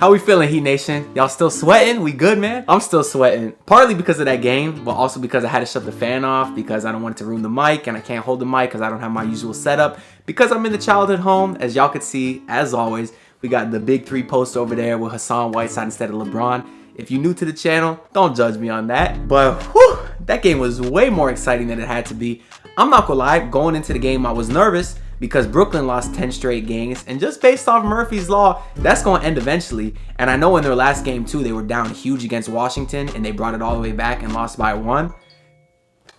How we feeling, Heat Nation? Y'all still sweating? We good, man? I'm still sweating. Partly because of that game, but also because I had to shut the fan off because I don't want it to ruin the mic, and I can't hold the mic because I don't have my usual setup. Because I'm in the childhood home, as y'all could see, as always, we got the big three post over there with Hassan Whiteside instead of LeBron. If you're new to the channel, don't judge me on that. But whew, that game was way more exciting than it had to be. I'm not gonna lie, going into the game, I was nervous because Brooklyn lost 10 straight games, and just based off Murphy's Law, that's going to end eventually. And I know in their last game too, they were down huge against Washington, and they brought it all the way back and lost by 1.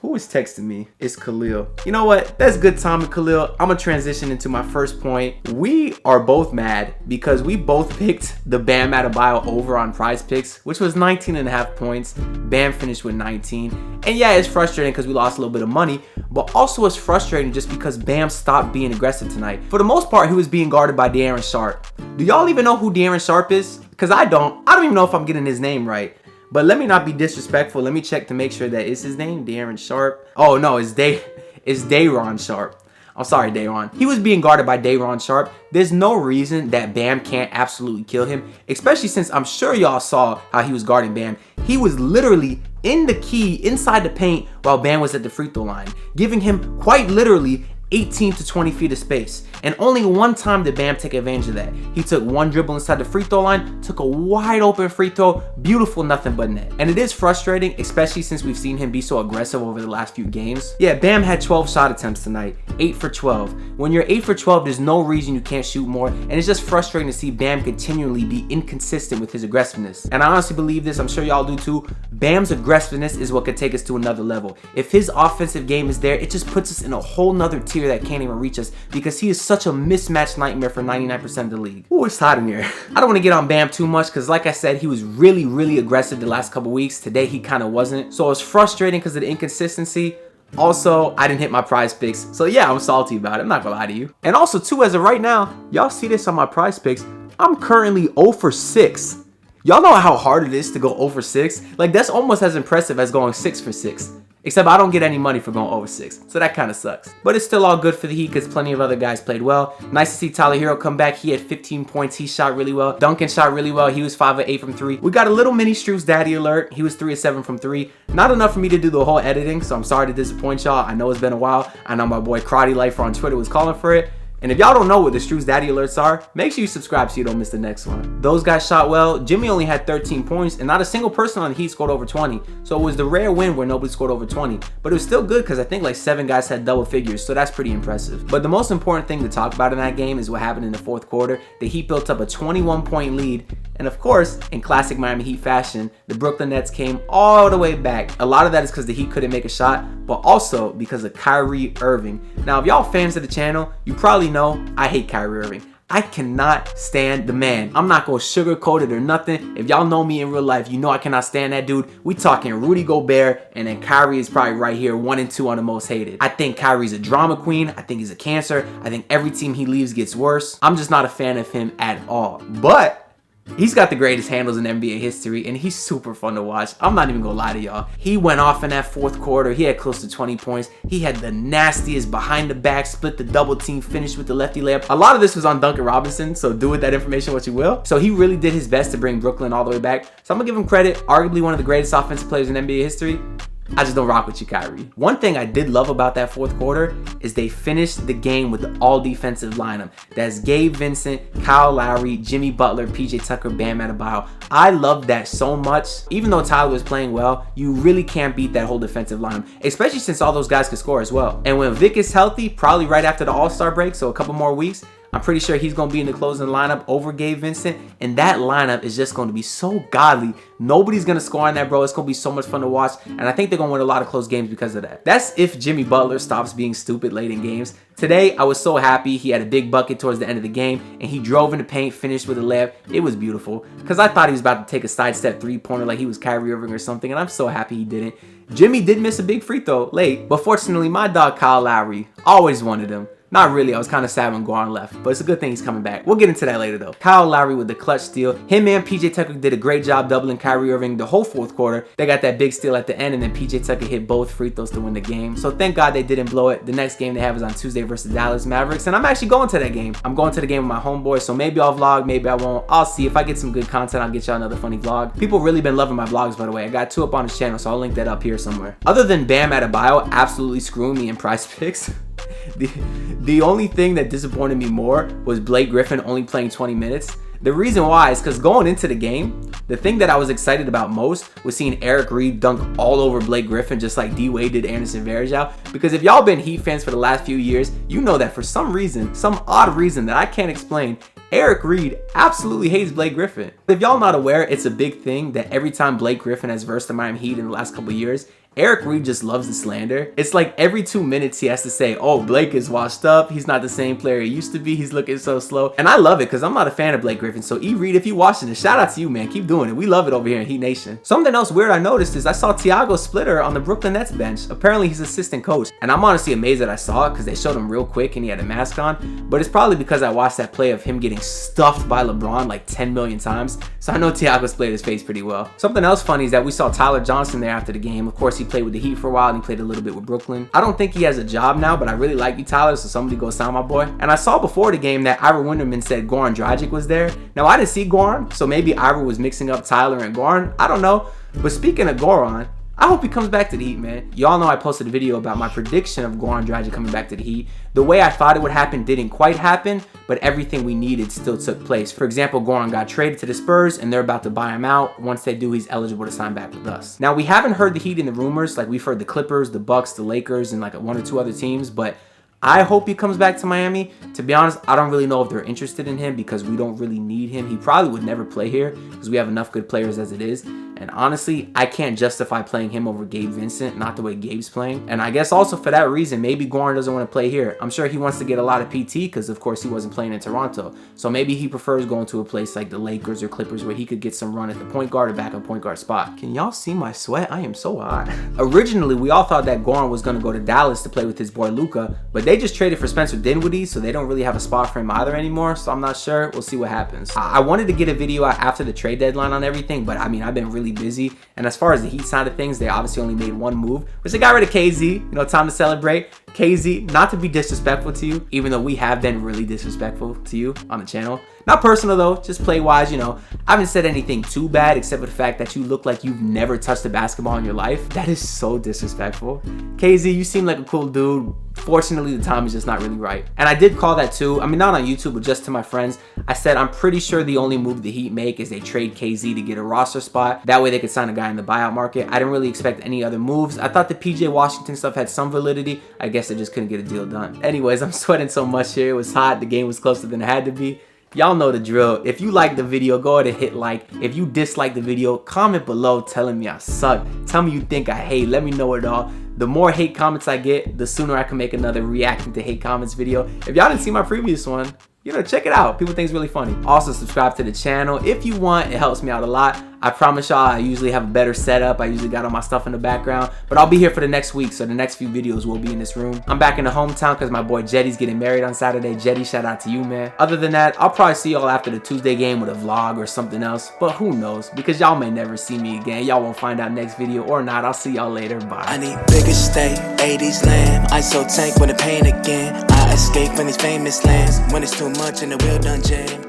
Who is texting me? It's Khalil. You know what? That's good timing, Khalil. I'm going to transition into my first point. We are both mad because we both picked the Bam Adebayo over on Prize Picks, which was 19.5 points. Bam finished with 19. And yeah, it's frustrating because we lost a little bit of money, but also it's frustrating just because Bam stopped being aggressive tonight. For the most part, he was being guarded by De'Aaron Sharp. Do y'all even know who De'Aaron Sharp is? Because I don't even know if I'm getting his name right. But let me not be disrespectful. Let me check to make sure that is his name, De'Aaron Sharp. Oh no, it's Day'Ron Sharp. I'm sorry, Day'Ron. He was being guarded by Day'Ron Sharp. There's no reason that Bam can't absolutely kill him, especially since I'm sure y'all saw how he was guarding Bam. He was literally in the key inside the paint while Bam was at the free throw line, giving him quite literally 18 to 20 feet of space. And only one time did Bam take advantage of that. He took one dribble inside the free throw line, took a wide open free throw, beautiful nothing but net. And it is frustrating, especially since we've seen him be so aggressive over the last few games. Yeah, Bam had 12 shot attempts tonight, 8 for 12. When you're 8 for 12, there's no reason you can't shoot more, and it's just frustrating to see Bam continually be inconsistent with his aggressiveness. And I honestly believe this, I'm sure y'all do too, Bam's aggressiveness is what could take us to another level. If his offensive game is there, it just puts us in a whole nother tier that can't even reach us because he is such a mismatched nightmare for 99% of the league. Ooh, it's hot in here. I don't want to get on Bam too much because like I said, he was really aggressive the last couple weeks. Today, he kind of wasn't. So it's frustrating because of the inconsistency. Also, I didn't hit my Prize Picks. So yeah, I'm salty about it. I'm not gonna lie to you. And also too, as of right now, y'all see this on my Prize Picks, I'm currently 0 for 6. Y'all know how hard it is to go 0 for 6? Like that's almost as impressive as going 6 for 6. Except I don't get any money for going over 6, so that kind of sucks. But it's still all good for the Heat because plenty of other guys played well. Nice to see Tyler Hero come back. He had 15 points. He shot really well. Duncan shot really well. He was 5 of 8 from 3. We got a little mini Struz Daddy alert. He was 3 of 7 from 3. Not enough for me to do the whole editing, so I'm sorry to disappoint y'all. I know it's been a while. I know my boy Karate Lifer on Twitter was calling for it. And if y'all don't know what the Struz Daddy alerts are, make sure you subscribe so you don't miss the next one. Those guys shot well. Jimmy only had 13 points, and not a single person on the Heat scored over 20. So it was the rare win where nobody scored over 20. But it was still good because I think like 7 guys had double figures, so that's pretty impressive. But the most important thing to talk about in that game is what happened in the fourth quarter. The Heat built up a 21-point lead, and of course, in classic Miami Heat fashion, the Brooklyn Nets came all the way back. A lot of that is because the Heat couldn't make a shot, but also because of Kyrie Irving. Now, if y'all fans of the channel, you probably know I hate Kyrie Irving. I cannot stand the man. I'm not gonna sugarcoat it or nothing. If y'all know me in real life, you know I cannot stand that dude. We talking Rudy Gobert, and then Kyrie is probably right here, 1 and 2 on the most hated. I think Kyrie's a drama queen. I think he's a cancer. I think every team he leaves gets worse. I'm just not a fan of him at all. But he's got the greatest handles in NBA history, and he's super fun to watch. I'm not even gonna lie to y'all. He went off in that fourth quarter. He had close to 20 points. He had the nastiest behind the back, split the double team, finished with the lefty layup. A lot of this was on Duncan Robinson, so do with that information what you will. So he really did his best to bring Brooklyn all the way back. So I'm gonna give him credit. Arguably one of the greatest offensive players in NBA history. I just don't rock with you, Kyrie. One thing I did love about that fourth quarter is they finished the game with the all-defensive lineup. That's Gabe Vincent, Kyle Lowry, Jimmy Butler, PJ Tucker, Bam Adebayo. I loved that so much. Even though Tyler was playing well, you really can't beat that whole defensive lineup, especially since all those guys could score as well. And when Vic is healthy, probably right after the All-Star break, so a couple more weeks, I'm pretty sure he's going to be in the closing lineup over Gabe Vincent, and that lineup is just going to be so godly. Nobody's going to score on that, bro. It's going to be so much fun to watch, and I think they're going to win a lot of close games because of that. That's if Jimmy Butler stops being stupid late in games. Today, I was so happy. He had a big bucket towards the end of the game, and he drove in the paint, finished with a layup. It was beautiful because I thought he was about to take a sidestep three-pointer like he was Kyrie Irving or something, and I'm so happy he didn't. Jimmy did miss a big free throw late, but fortunately, my dog Kyle Lowry, always wanted him. Not really, I was kind of sad when Goran left, but it's a good thing he's coming back. We'll get into that later though. Kyle Lowry with the clutch steal. Him and PJ Tucker did a great job doubling Kyrie Irving the whole fourth quarter. They got that big steal at the end, and then PJ Tucker hit both free throws to win the game. So thank God they didn't blow it. The next game they have is on Tuesday versus Dallas Mavericks, and I'm actually going to that game. I'm going to the game with my homeboy, so maybe I'll vlog, maybe I won't. I'll see. If I get some good content, I'll get y'all another funny vlog. People really been loving my vlogs, by the way. I got 2 up on his channel, so I'll link that up here somewhere. Other than Bam Adebayo absolutely screwing me in Prize Picks, the only thing that disappointed me more was Blake Griffin only playing 20 minutes. The reason why is because going into the game, the thing that I was excited about most was seeing Eric Reed dunk all over Blake Griffin just like D-Wade did Anderson Varejao. Because if y'all been Heat fans for the last few years, you know that for some reason, some odd reason that I can't explain, Eric Reed absolutely hates Blake Griffin. If y'all not aware, it's a big thing that every time Blake Griffin has versed the Miami Heat in the last couple of years, Eric Reed just loves the slander. It's like every 2 minutes he has to say, oh, Blake is washed up. He's not the same player he used to be. He's looking so slow. And I love it because I'm not a fan of Blake Griffin. So E. Reed, if you watching this, shout out to you, man. Keep doing it. We love it over here in Heat Nation. Something else weird I noticed is I saw Thiago Splitter on the Brooklyn Nets bench. Apparently he's assistant coach. And I'm honestly amazed that I saw it because they showed him real quick and he had a mask on. But it's probably because I watched that play of him getting stuffed by LeBron like 10 million times. So I know Thiago Splitter's face pretty well. Something else funny is that we saw Tyler Johnson there after the game. Of course, he played with the Heat for a while and he played a little bit with Brooklyn. I don't think he has a job now, but I really like you, Tyler, so somebody go sign my boy. And I saw before the game that Ira Winderman said Goran Dragic was there. Now, I didn't see Goran, so maybe Ira was mixing up Tyler and Goran. I don't know. But speaking of Goran, I hope he comes back to the Heat, man. Y'all know I posted a video about my prediction of Goran Dragic coming back to the Heat. The way I thought it would happen didn't quite happen, but everything we needed still took place. For example, Goran got traded to the Spurs, and they're about to buy him out. Once they do, he's eligible to sign back with us. Now, we haven't heard the Heat in the rumors. Like, we've heard the Clippers, the Bucks, the Lakers, and like 1 or 2 other teams, but I hope he comes back to Miami. To be honest, I don't really know if they're interested in him because we don't really need him. He probably would never play here because we have enough good players as it is. And honestly, I can't justify playing him over Gabe Vincent, not the way Gabe's playing. And I guess also for that reason, maybe Goran doesn't want to play here. I'm sure he wants to get a lot of PT because, of course, he wasn't playing in Toronto. So maybe he prefers going to a place like the Lakers or Clippers where he could get some run at the point guard or backup point guard spot. Can y'all see my sweat? I am so hot. Originally, we all thought that Goran was going to go to Dallas to play with his boy Luka, but they just traded for Spencer Dinwiddie, so they don't really have a spot for him either anymore. So I'm not sure. We'll see what happens. I wanted to get a video out after the trade deadline on everything, but I mean, I've been really busy. And as far as the Heat side of things, they obviously only made one move, which they got rid of KZ. You know, time to celebrate. KZ, not to be disrespectful to you, even though we have been really disrespectful to you on the channel. Not personal though, just play-wise, you know. I haven't said anything too bad except for the fact that you look like you've never touched a basketball in your life. That is so disrespectful. KZ, you seem like a cool dude. Fortunately, the time is just not really right. And I did call that too. I mean, not on YouTube, but just to my friends. I said, I'm pretty sure the only move the Heat make is they trade KZ to get a roster spot. That way they could sign a guy in the buyout market. I didn't really expect any other moves. I thought the PJ Washington stuff had some validity. I guess they just couldn't get a deal done. Anyways, I'm sweating so much here. It was hot. The game was closer than it had to be. Y'all know the drill. If you like the video, go ahead and hit like. If you dislike the video, comment below telling me I suck. Tell me you think I hate. Let me know it all. The more hate comments I get, the sooner I can make another reacting to hate comments video. If y'all didn't see my previous one, you know, check it out. People think it's really funny. Also, subscribe to the channel if you want. It helps me out a lot. I promise y'all, I usually have a better setup. I usually got all my stuff in the background, but I'll be here for the next week, so the next few videos will be in this room. I'm back in the hometown because my boy Jetty's getting married on Saturday. Jetty, shout out to you, man. Other than that, I'll probably see y'all after the Tuesday game with a vlog or something else, but who knows? Because y'all may never see me again. Y'all won't find out next video or not. I'll see y'all later. Bye. I need bigger state, 80s lamb. ISO tank with the pain again. I escape from these famous lands when it's too much in the real dungeon.